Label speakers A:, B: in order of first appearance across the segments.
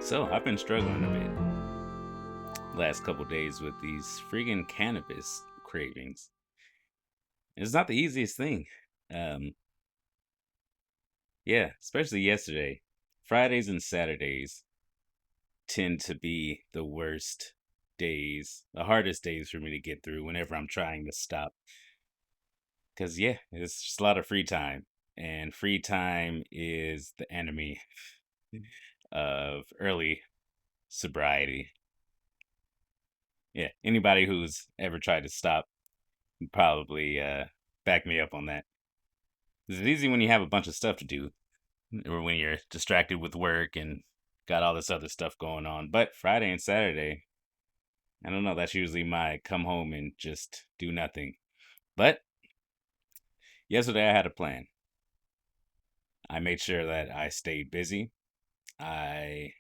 A: So I've been struggling a bit last couple days with these freaking cannabis cravings. It's not the easiest thing. Um, yeah, especially yesterday. Fridays and Saturdays tend to be the worst days, the hardest days for me to get through whenever I'm trying to stop. Because yeah, it's just a lot of free time, and free time is the enemy of early sobriety. Yeah, anybody who's ever tried to stop probably back me up on that. It's easy when you have a bunch of stuff to do, or when you're distracted with work and got all this other stuff going on. But Friday and Saturday, I don't know. That's usually my come home and just do nothing. But yesterday I had a plan. I made sure that I stayed busy. I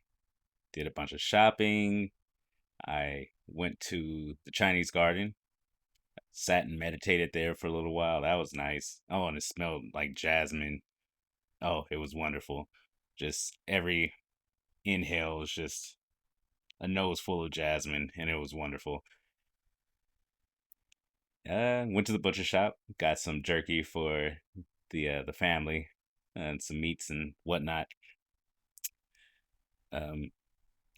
A: did a bunch of shopping. I went to the Chinese garden, sat and meditated there for a little while. That was nice. Oh, and it smelled like jasmine. Oh, it was wonderful. Just every inhale was just a nose full of jasmine, and it was wonderful. Went to the butcher shop, got some jerky for the family, and some meats and whatnot. Um,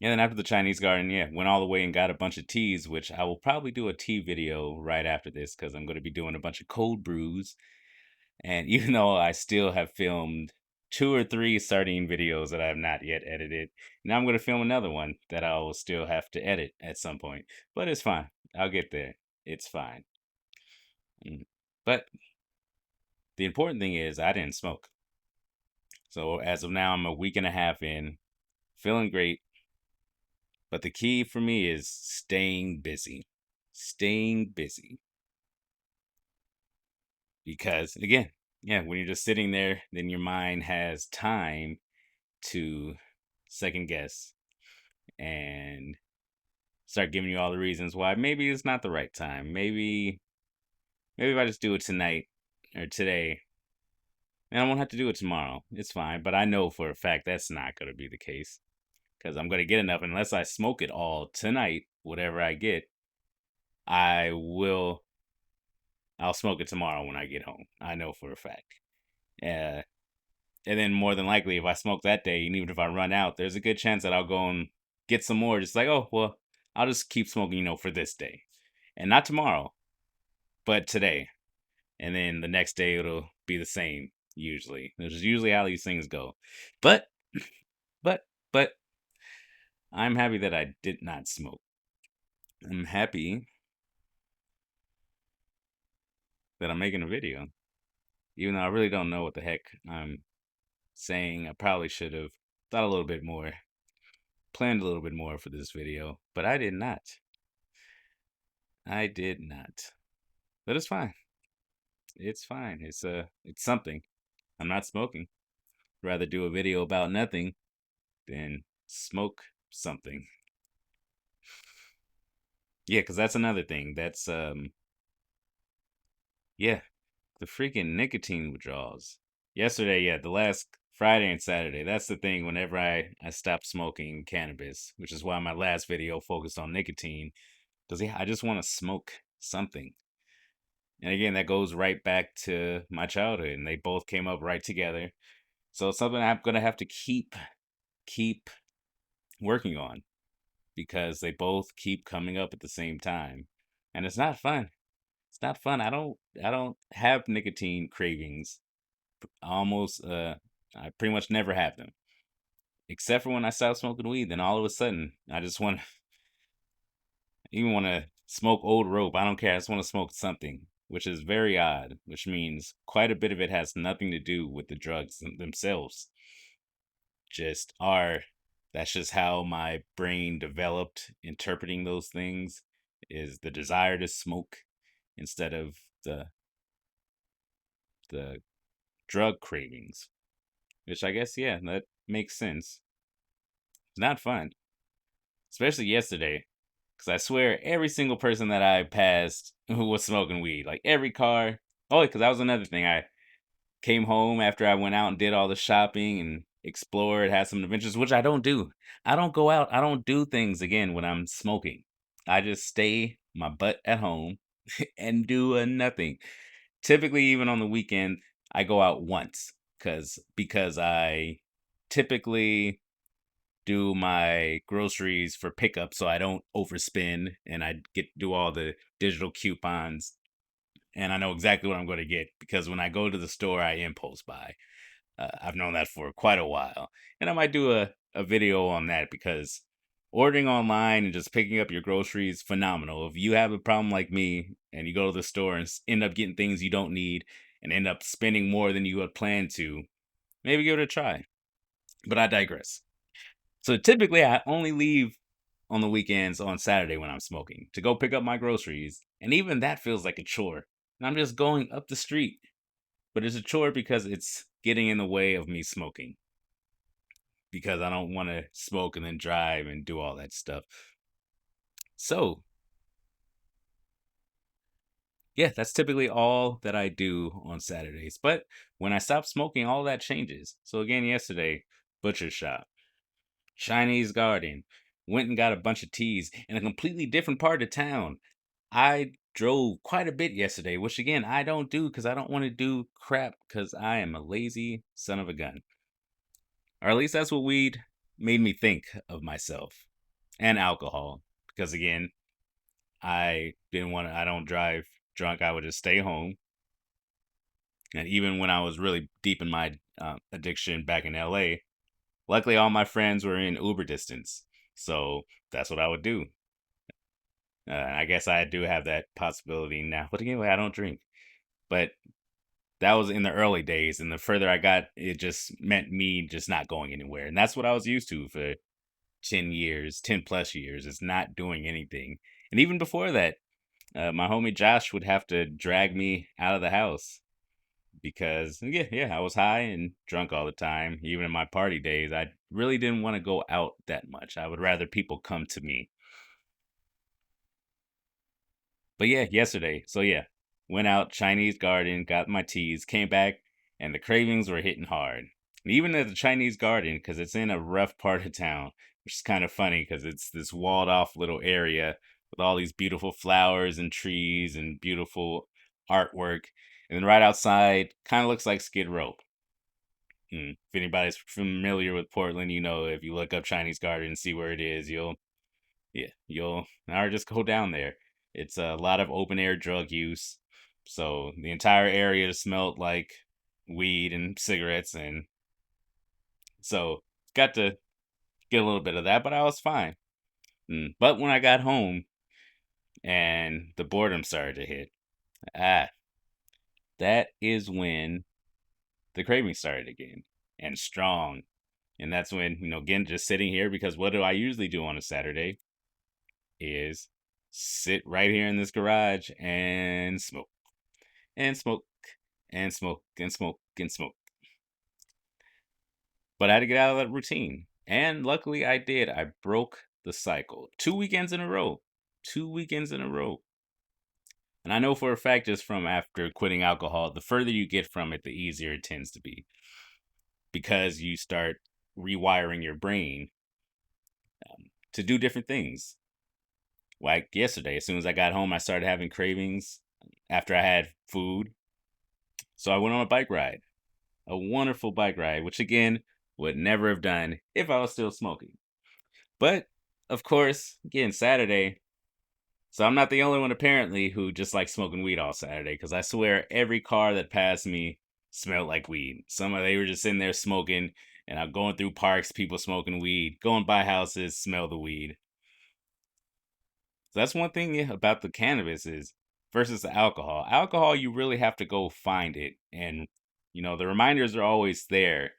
A: and then after the Chinese garden, yeah, went all the way and got a bunch of teas, which I will probably do a tea video right after this because I'm going to be doing a bunch of cold brews. And even though I still have filmed two or three sardine videos that I have not yet edited, now I'm going to film another one that I will still have to edit at some point. But it's fine. I'll get there. It's fine. But the important thing is I didn't smoke. So as of now, I'm a week and a half in, feeling great. But the key for me is staying busy. Staying busy. Because again, yeah, when you're just sitting there, then your mind has time to second guess and start giving you all the reasons why maybe it's not the right time. Maybe if I just do it tonight or today, and I won't have to do it tomorrow. It's fine. But I know for a fact that's not going to be the case because I'm going to get enough unless I smoke it all tonight, whatever I get. I will. I'll smoke it tomorrow when I get home. I know for a fact. Uh, and then more than likely, if I smoke that day, and even if I run out, there's a good chance that I'll go and get some more. Just like, oh well, I'll just keep smoking, for this day, and not tomorrow, but today. And then the next day it'll be the same. Usually, this is usually how these things go. But, but, but, I'm happy that I did not smoke. I'm happy that I'm making a video, even though I really don't know what the heck I'm saying. I probably should have thought a little bit more, planned a little bit more for this video, but I did not. I did not. But it's fine. It's fine. It's something. I'm not smoking. Rather do a video about nothing than smoke something. Yeah, because that's another thing. That's yeah, the freaking nicotine withdrawals. Yesterday, yeah, the last Friday and Saturday. That's the thing. Whenever I stopped smoking cannabis, which is why my last video focused on nicotine, because yeah, I just want to smoke something. And again, that goes right back to my childhood, and they both came up right together. So it's something I'm gonna have to keep working on because they both keep coming up at the same time, and it's not fun. It's not fun. I don't have nicotine cravings. Almost I pretty much never have them. Except for when I stop smoking weed, then all of a sudden I just want to even want to smoke old rope. I don't care. I just want to smoke something, which is very odd, which means quite a bit of it has nothing to do with the drugs themselves. Just are That's just how my brain developed interpreting those things is the desire to smoke instead of the drug cravings, which I guess yeah, that makes sense. It's not fun, especially yesterday, because I swear every single person that I passed who was smoking weed, like every car. Oh, because that was another thing. I came home after I went out and did all the shopping and explore it, have some adventures, which I don't do. I don't go out. I don't do things again when I'm smoking. I just stay my butt at home and do nothing. Typically, even on the weekend, I go out once because I typically do my groceries for pickup so I don't overspend and I get do all the digital coupons and I know exactly what I'm going to get because when I go to the store, I impulse buy. I've known that for quite a while. And I might do a video on that because ordering online and just picking up your groceries, phenomenal. If you have a problem like me and you go to the store and end up getting things you don't need and end up spending more than you had planned to, maybe give it a try. But I digress. So typically, I only leave on the weekends on Saturday when I'm smoking to go pick up my groceries. And even that feels like a chore. And I'm just going up the street. But it's a chore because it's getting in the way of me smoking because I don't want to smoke and then drive and do all that stuff. So, yeah, that's typically all that I do on Saturdays. But when I stop smoking, all that changes. So, again, yesterday, butcher shop, Chinese garden, went and got a bunch of teas in a completely different part of town. I drove quite a bit yesterday, which again, I don't do because I don't want to do crap because I am a lazy son of a gun. Or at least that's what weed made me think of myself and alcohol. Because again, I don't drive drunk. I would just stay home. And even when I was really deep in my addiction back in LA, luckily all my friends were in Uber distance. So that's what I would do. I guess I do have that possibility now. But again, I don't drink. But that was in the early days. And the further I got, it just meant me just not going anywhere. And that's what I was used to for 10 years, 10 plus years, is not doing anything. And even before that, my homie Josh would have to drag me out of the house because, yeah, I was high and drunk all the time. Even in my party days, I really didn't want to go out that much. I would rather people come to me. But yeah, yesterday. So yeah, went out, Chinese garden, got my teas, came back, and the cravings were hitting hard. And even at the Chinese garden, because it's in a rough part of town, which is kind of funny because it's this walled off little area with all these beautiful flowers and trees and beautiful artwork. And then right outside, kind of looks like Skid Row. If anybody's familiar with Portland, you know if you look up Chinese Garden and see where it is, you'll or just go down there. It's a lot of open air drug use. So the entire area smelled like weed and cigarettes and so got to get a little bit of that, but I was fine. But when I got home and the boredom started to hit, ah, that is when the craving started again and strong. And that's when, again, just sitting here because what do I usually do on a Saturday is sit right here in this garage and smoke and smoke and smoke and smoke and smoke. But I had to get out of that routine. And luckily I did. I broke the cycle. 2 weekends in a row. 2 weekends in a row. And I know for a fact just from after quitting alcohol, the further you get from it, the easier it tends to be. Because you start rewiring your brain to do different things. Like yesterday, as soon as I got home, I started having cravings after I had food. So I went on a bike ride, a wonderful bike ride, which again would never have done if I was still smoking. But of course, again, Saturday. So I'm not the only one apparently who just likes smoking weed all Saturday because I swear every car that passed me smelled like weed. Some of they were just sitting there smoking, and I'm going through parks, people smoking weed, going by houses, smell the weed. So that's one thing about the cannabis is versus the alcohol. Alcohol, you really have to go find it, and the reminders are always there,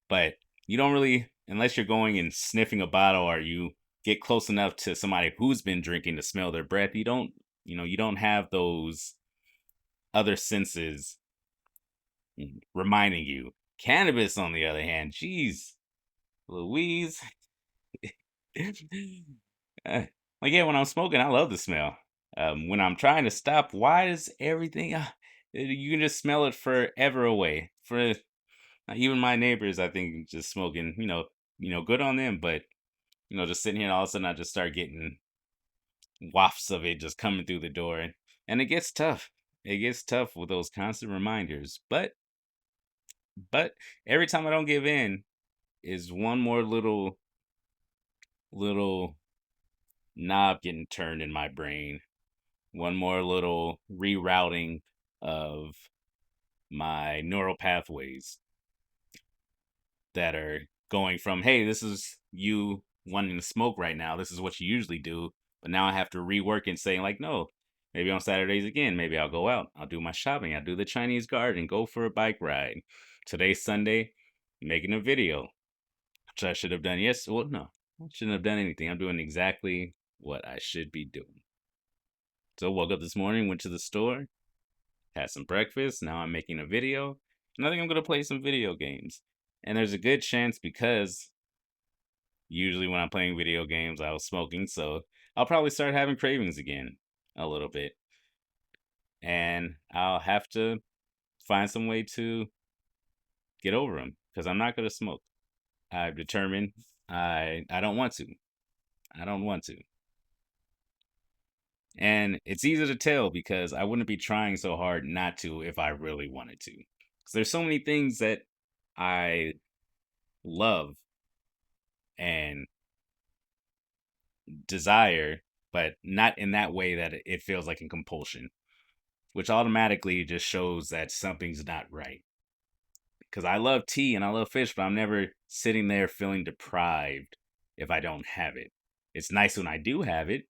A: but you don't really, unless you're going and sniffing a bottle or you get close enough to somebody who's been drinking to smell their breath. You don't have those other senses reminding you. Cannabis, on the other hand, geez, Louise. Uh, like yeah, when I'm smoking, I love the smell. When I'm trying to stop, why does everything? You can just smell it forever away. For Even my neighbors, I think, just smoking. Good on them. But just sitting here, and all of a sudden, I just start getting wafts of it just coming through the door, and it gets tough. It gets tough with those constant reminders. But every time I don't give in is one more little knob getting turned in my brain, one more little rerouting of my neural pathways that are going from, hey, this is you wanting to smoke right now. This is what you usually do. But now I have to rework and saying, like, no, maybe on Saturdays again, maybe I'll go out. I'll do my shopping. I'll do the Chinese garden, go for a bike ride. Today's Sunday, making a video, which I should have done. Yes. Well, no, I shouldn't have done anything. I'm doing exactly what I should be doing. So woke up this morning, went to the store, had some breakfast. Now I'm making a video. And I think I'm going to play some video games. And there's a good chance because usually when I'm playing video games, I was smoking. So I'll probably start having cravings again a little bit. And I'll have to find some way to get over them because I'm not going to smoke. I've determined I don't want to. I don't want to. And it's easy to tell because I wouldn't be trying so hard not to if I really wanted to. Because there's so many things that I love and desire, but not in that way that it feels like a compulsion, which automatically just shows that something's not right. Because I love tea and I love fish, but I'm never sitting there feeling deprived if I don't have it. It's nice when I do have it,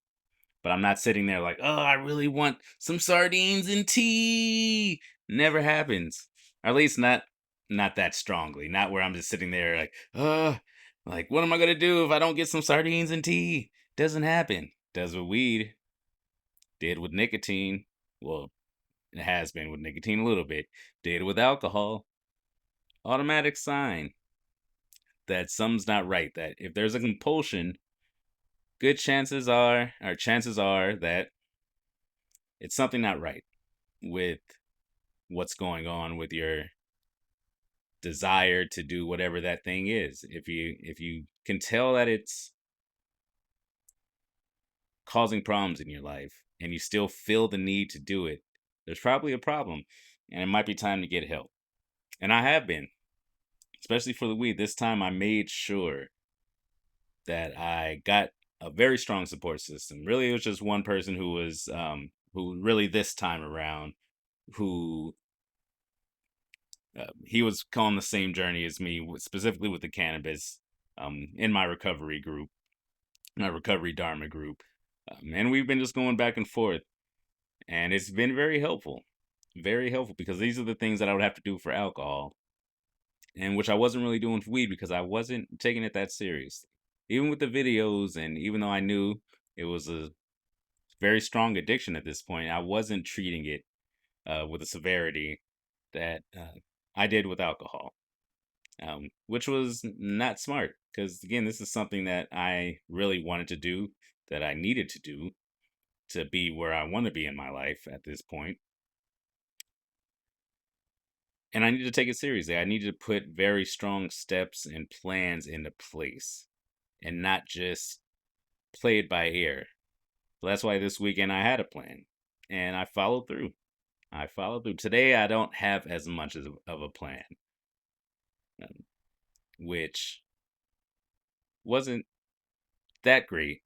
A: but I'm not sitting there like, oh, I really want some sardines and tea. Never happens. Or at least not that strongly. Not where I'm just sitting there like what am I gonna do if I don't get some sardines and tea? Doesn't happen. Does with weed. Did with nicotine. Well, it has been with nicotine a little bit. Did with alcohol. Automatic sign that something's not right. That if there's a compulsion, chances are that it's something not right with what's going on with your desire to do whatever that thing is. If you can tell that it's causing problems in your life and you still feel the need to do it, there's probably a problem and it might be time to get help. And I have been, especially for the weed. This time I made sure that I got a very strong support system. Really, it was just one person who really this time around who he was on the same journey as me, specifically with the cannabis, in my recovery group, my recovery Dharma group, and we've been just going back and forth, and it's been very helpful because these are the things that I would have to do for alcohol, and which I wasn't really doing for weed because I wasn't taking it that serious. Even with the videos, and even though I knew it was a very strong addiction at this point, I wasn't treating it with the severity that I did with alcohol, which was not smart because, again, this is something that I really wanted to do, that I needed to do to be where I want to be in my life at this point. And I need to take it seriously. I need to put very strong steps and plans into place and not just play it by ear. So that's why this weekend I had a plan and I followed through. I followed through. Today I don't have as much of a plan, um, which wasn't that great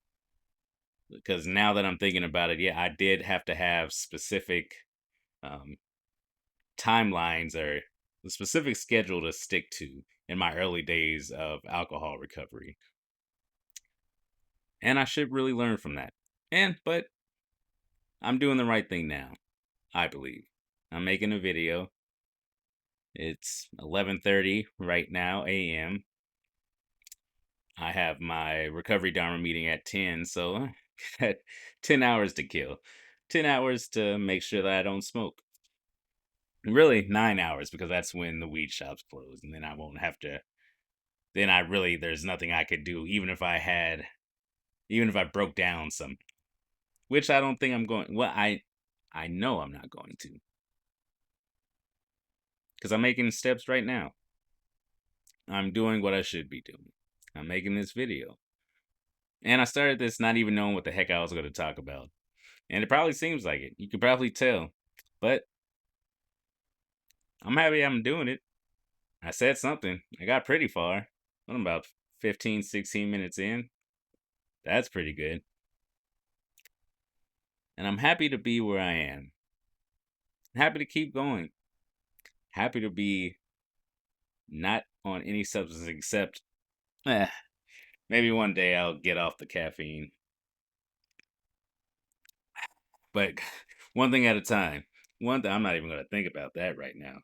A: because now that I'm thinking about it, yeah, I did have to have specific um, timelines or the specific schedule to stick to in my early days of alcohol recovery. And I should really learn from that. But I'm doing the right thing now, I believe. I'm making a video. It's 11:30 right now a.m. I have my recovery Dharma meeting at 10, so I got 10 hours to kill. 10 hours to make sure that I don't smoke. Really, 9 hours because that's when the weed shops close, and then I won't have to. Then there's nothing I could do, even if I broke down some, which I don't think I'm going. Well, I know I'm not going to because I'm making steps right now. I'm doing what I should be doing. I'm making this video. And I started this not even knowing what the heck I was going to talk about. And it probably seems like it. You can probably tell. But I'm happy I'm doing it. I said something. I got pretty far. I'm about 15, 16 minutes in. That's pretty good. And I'm happy to be where I am. Happy to keep going. Happy to be not on any substance except maybe one day I'll get off the caffeine. But one thing at a time. One thing, I'm not even going to think about that right now.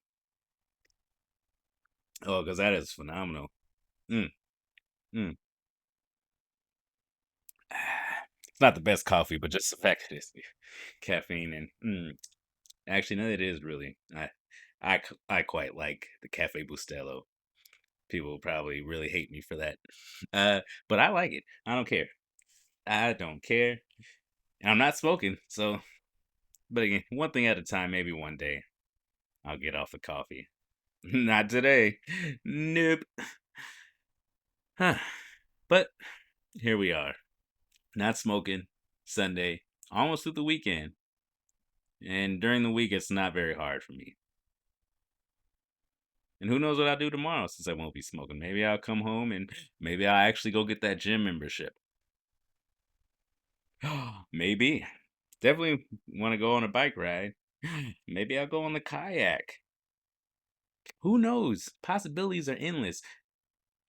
A: Oh, because that is phenomenal. Mm, mm. It's not the best coffee, but just the fact that it's caffeine and actually, no, it is really. I quite like the Cafe Bustelo. People will probably really hate me for that. But I like it. I don't care. I don't care. And I'm not smoking, so but again, one thing at a time, maybe one day I'll get off the coffee. Not today. Nope. Huh. But here we are. Not smoking. Sunday. Almost through the weekend. And during the week it's not very hard for me. And who knows what I'll do tomorrow since I won't be smoking. Maybe I'll come home and maybe I'll actually go get that gym membership. Maybe. Definitely want to go on a bike ride. Maybe I'll go on the kayak. Who knows? Possibilities are endless.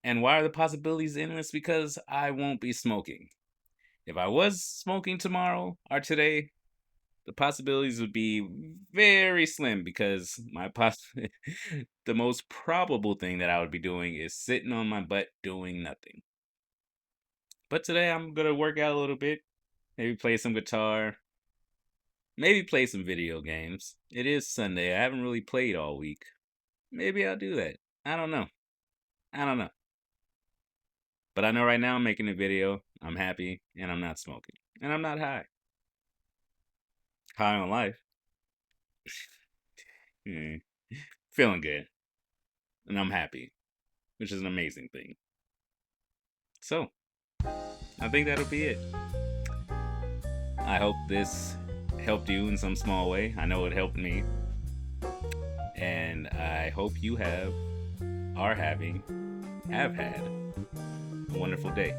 A: And why are the possibilities endless? Because I won't be smoking. If I was smoking tomorrow or today, the possibilities would be very slim because the most probable thing that I would be doing is sitting on my butt doing nothing. But today I'm gonna work out a little bit, maybe play some guitar, maybe play some video games. It is Sunday. I haven't really played all week. Maybe I'll do that. I don't know. I don't know. But I know right now I'm making a video. I'm happy and I'm not smoking. And I'm not high. High on life. Mm, feeling good. And I'm happy, which is an amazing thing. So, I think that'll be it. I hope this helped you in some small way. I know it helped me. And I hope you have had a wonderful day.